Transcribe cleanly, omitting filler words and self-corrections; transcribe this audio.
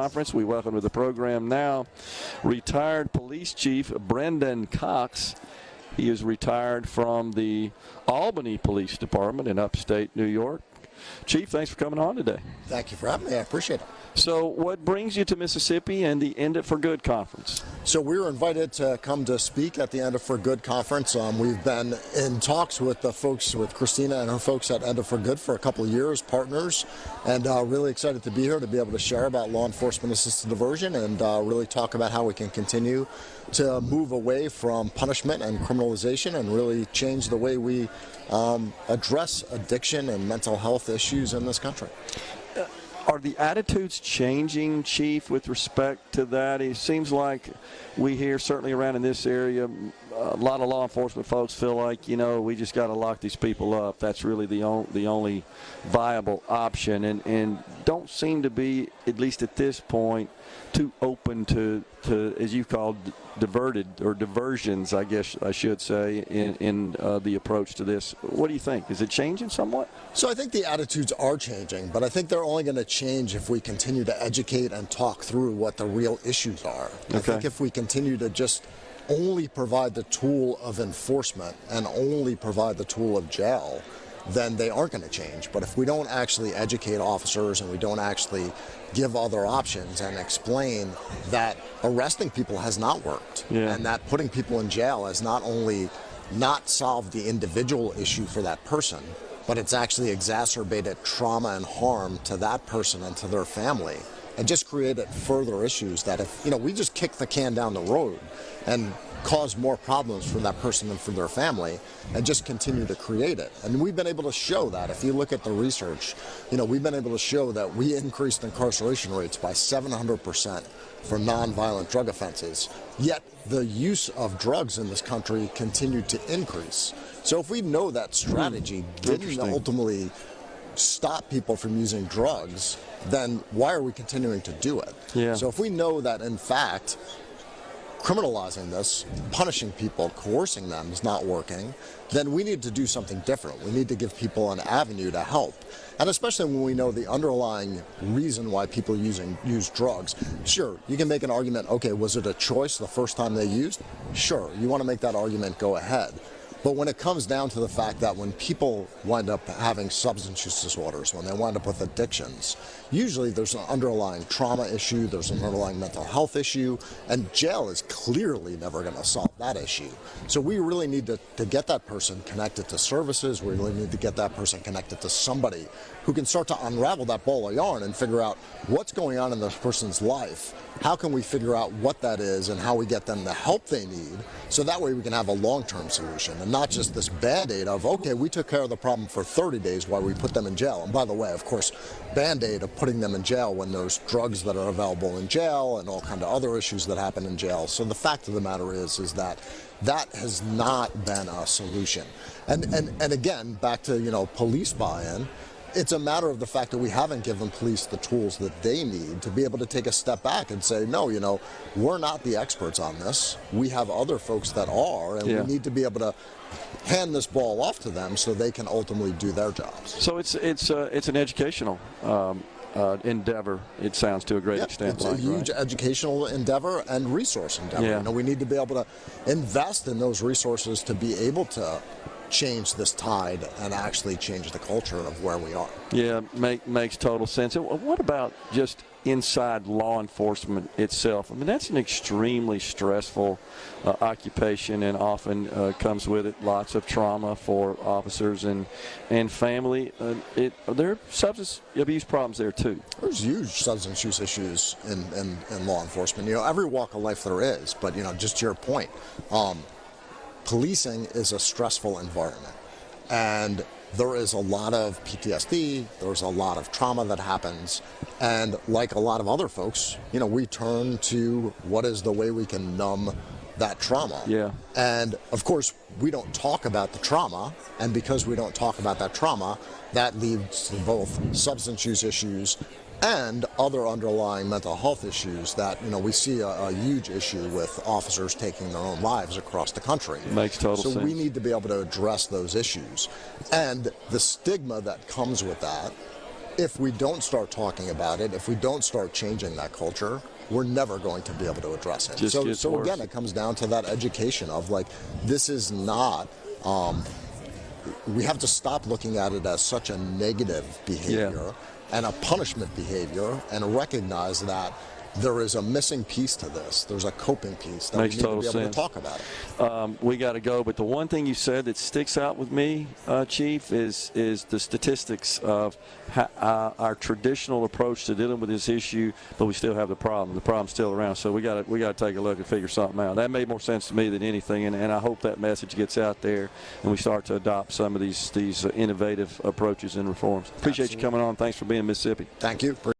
Conference. We welcome to the program now retired police chief Brendan Cox. He is retired from the Albany Police Department in upstate New York. Chief, thanks for coming on today. Thank you for having me. I appreciate it. So what brings you to Mississippi and the End It for Good conference? So we were invited to come to speak at the End It for Good conference. We've been in talks with the folks, with Christina and her folks at End It for Good for a couple of years, partners, and really excited to be here to be able to share about law enforcement assisted diversion and really talk about how we can continue to move away from punishment and criminalization and really change the way we address addiction and mental health issues in this country. Are the attitudes changing, Chief, with respect to that? It seems like we hear, certainly around in this area, a lot of law enforcement folks feel like, we just got to lock these people up. That's really the only viable option, and don't seem to be, at least at this point, too open to as you called, diversions, I guess I should say, in the approach to this. What do you think? Is it changing somewhat? So I think the attitudes are changing, but I think they're only going to change if we continue to educate and talk through what the real issues are. Okay. I think if we continue to just only provide the tool of enforcement and only provide the tool of jail, then they aren't going to change. But if we don't actually educate officers and we don't actually give other options and explain that arresting people has not worked, and that putting people in jail has not only not solved the individual issue for that person, but it's actually exacerbated trauma and harm to that person and to their family, and just created further issues that if, we just kick the can down the road and cause more problems for that person and for their family and just continue to create it. And we've been able to show that. If you look at the research, we've been able to show that we increased incarceration rates by 700% for nonviolent drug offenses, yet the use of drugs in this country continued to increase. So if we know that strategy didn't ultimately stop people from using drugs, then why are we continuing to do it? Yeah. So if we know that, in fact, criminalizing this, punishing people, coercing them is not working, then we need to do something different. We need to give people an avenue to help. And especially when we know the underlying reason why people use drugs. Sure, you can make an argument, okay, was it a choice the first time they used? Sure, you want to make that argument, go ahead. But when it comes down to the fact that when people wind up having substance use disorders, when they wind up with addictions, usually there's an underlying trauma issue, there's an underlying mental health issue, and jail is clearly never going to solve that issue. So we really need to get that person connected to services. We really need to get that person connected to somebody who can start to unravel that ball of yarn and figure out what's going on in this person's life. How can we figure out what that is and how we get them the help they need, so that way we can have a long-term solution and not just this Band-Aid of, okay, we took care of the problem for 30 days while we put them in jail. And by the way, of course, Band-Aid of putting them in jail when there's drugs that are available in jail and all kind of other issues that happen in jail. So the fact of the matter is that has not been a solution. And again, back to, police buy-in, it's a matter of the fact that we haven't given police the tools that they need to be able to take a step back and say, no, we're not the experts on this. We have other folks that are, and we need to be able to hand this ball off to them so they can ultimately do their jobs. So it's an educational endeavor, it sounds, to a great extent. It's a huge educational endeavor and resource endeavor. Yeah. We need to be able to invest in those resources to be able to change this tide and actually change the culture of where we are. Yeah, makes total sense. And what about just inside law enforcement itself? I mean, that's an extremely stressful occupation, and often comes with it lots of trauma for officers and family. There are substance abuse problems there too. There's huge substance use issues in law enforcement. Every walk of life there is, but just to your point, policing is a stressful environment, and there is a lot of PTSD, there's a lot of trauma that happens, and like a lot of other folks, we turn to what is the way we can numb that trauma. Yeah. And of course, we don't talk about the trauma, and because we don't talk about that trauma, that leads to both substance use issues and other underlying mental health issues that, we see a huge issue with officers taking their own lives across the country. Makes total sense. So we need to be able to address those issues. And the stigma that comes with that if we don't start talking about it, if we don't start changing that culture, we're never going to be able to address it. Just gets So worse. again, it comes down to that education of like, this is not, we have to stop looking at it as such a negative behavior and a punishment behavior, and recognize that there is a missing piece to this. There's a coping piece that Makes we need total to be able sense. to talk about it. We got to go, but the one thing you said that sticks out with me, Chief, is the statistics of our traditional approach to dealing with this issue, but we still have the problem. The problem's still around, so we got to take a look and figure something out. That made more sense to me than anything, and I hope that message gets out there and we start to adopt some of these innovative approaches and reforms. Appreciate you coming on. Thanks for being in Mississippi. Thank you.